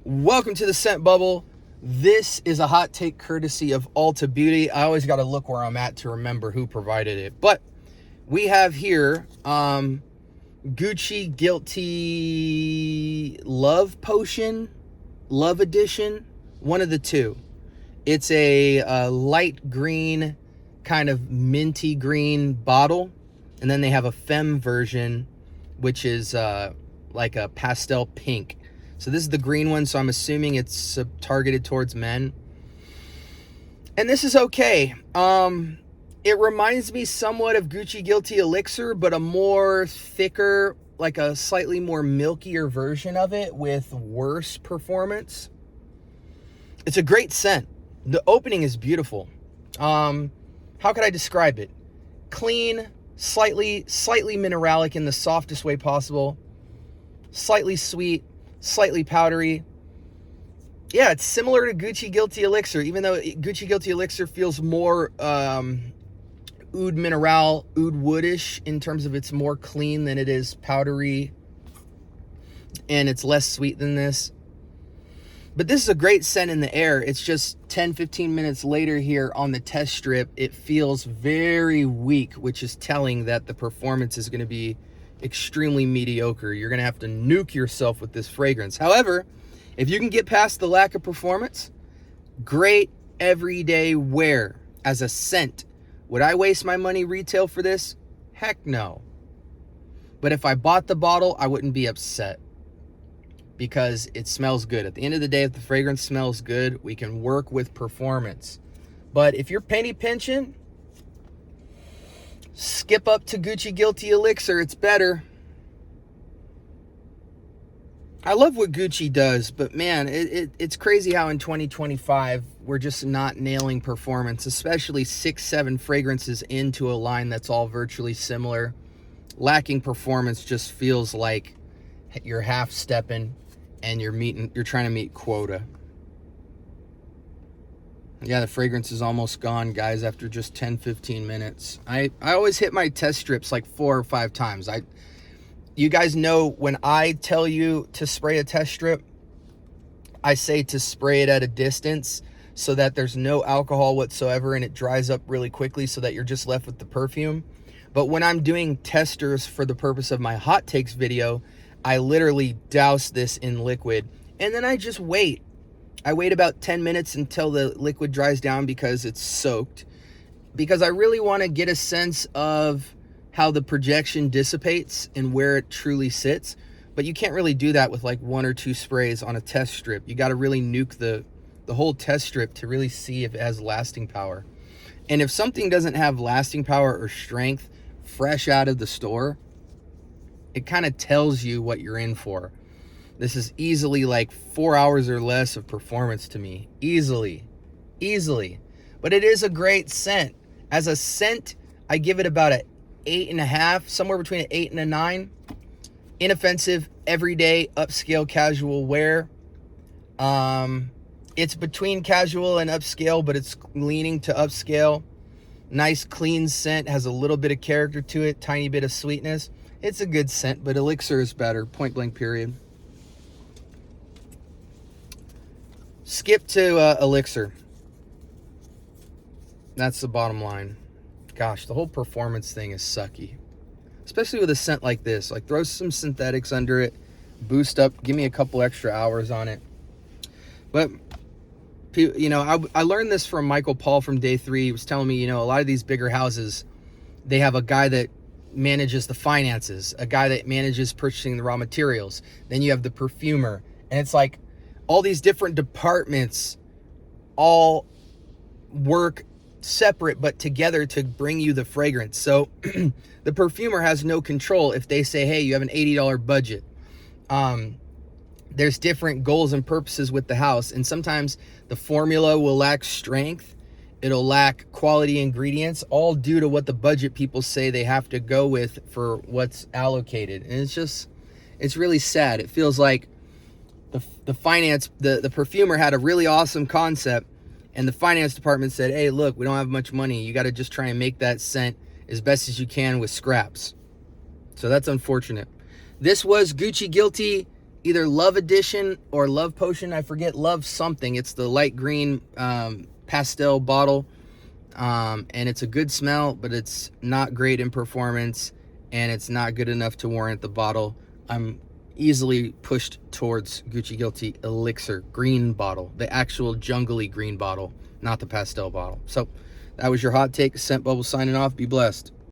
Welcome to the Scent Bubble. This is a hot take courtesy of Ulta Beauty. I always got to look where I'm at to remember who provided it. But we have here Gucci Guilty Love Potion, Love Edition, one of the two. It's a light green, kind of minty green bottle. And then they have a femme version, which is like a pastel pink. So this is the green one, so I'm assuming it's targeted towards men. And this is okay. It reminds me somewhat of Gucci Guilty Elixir, but a more thicker, like a slightly more milkier version of it with worse performance. It's a great scent. The opening is beautiful. How could I describe it? Clean, slightly mineralic in the softest way possible. Slightly sweet. Slightly powdery. Yeah, it's similar to Gucci Guilty Elixir, even though Gucci Guilty Elixir feels more oud mineral, oud woodish in terms of it's more clean than it is powdery, and it's less sweet than this. But this is a great scent in the air. It's just 10-15 minutes later here on the test strip, it feels very weak, which is telling that the performance is going to be extremely mediocre. You're going to have to nuke yourself with this fragrance. However, if you can get past the lack of performance, great everyday wear as a scent. Would I waste my money retail for this? Heck no. But if I bought the bottle, I wouldn't be upset because it smells good. At the end of the day, if the fragrance smells good, we can work with performance. But if you're penny pinching, skip up to Gucci Guilty Elixir. It's better. I love what Gucci does, but man, it's crazy how in 2025 we're just not nailing performance, especially 6-7 fragrances into a line that's all virtually similar. Lacking performance just feels like you're half stepping and you're trying to meet quota. Yeah, the fragrance is almost gone, guys, after just 10-15 minutes. I always hit my test strips like 4 or 5 times. You guys know when I tell you to spray a test strip, I say to spray it at a distance so that there's no alcohol whatsoever and it dries up really quickly so that you're just left with the perfume. But when I'm doing testers for the purpose of my hot takes video, I literally douse this in liquid and then I just wait. I wait about 10 minutes until the liquid dries down because it's soaked. Because I really want to get a sense of how the projection dissipates and where it truly sits. But you can't really do that with like 1 or 2 sprays on a test strip. You got to really nuke the whole test strip to really see if it has lasting power. And if something doesn't have lasting power or strength fresh out of the store, it kind of tells you what you're in for. This is easily like 4 hours or less of performance to me. Easily. But it is a great scent. As a scent, I give it about a 8.5, somewhere between an 8 and a 9. Inoffensive, everyday, upscale, casual wear. It's between casual and upscale, but it's leaning to upscale. Nice, clean scent, has a little bit of character to it, tiny bit of sweetness. It's a good scent, but Elixir is better, point blank period. Skip to Elixir. That's the bottom line. Gosh, the whole performance thing is sucky. Especially with a scent like this. Like, throw some synthetics under it. Boost up. Give me a couple extra hours on it. But, you know, I learned this from Michael Paul from Day 3. He was telling me, you know, a lot of these bigger houses, they have a guy that manages the finances. A guy that manages purchasing the raw materials. Then you have the perfumer. And it's like, all these different departments all work separate but together to bring you the fragrance. So the perfumer has no control if they say, hey, you have an $80 budget. There's different goals and purposes with the house, and sometimes the formula will lack strength, it'll lack quality ingredients, all due to what the budget people say they have to go with for what's allocated. And it's really sad. It feels like the perfumer had a really awesome concept, and the finance department said, hey, look, we don't have much money. You got to just try and make that scent as best as you can with scraps. So that's unfortunate. This was Gucci Guilty either Love Edition or Love Potion. I forget, Love something. It's the light green pastel bottle. And it's a good smell, but it's not great in performance, and it's not good enough to warrant the bottle. I'm easily pushed towards Gucci Guilty Elixir green bottle, the actual jungly green bottle, not the pastel bottle. So that was your hot take. Scent Bubble signing off. Be blessed.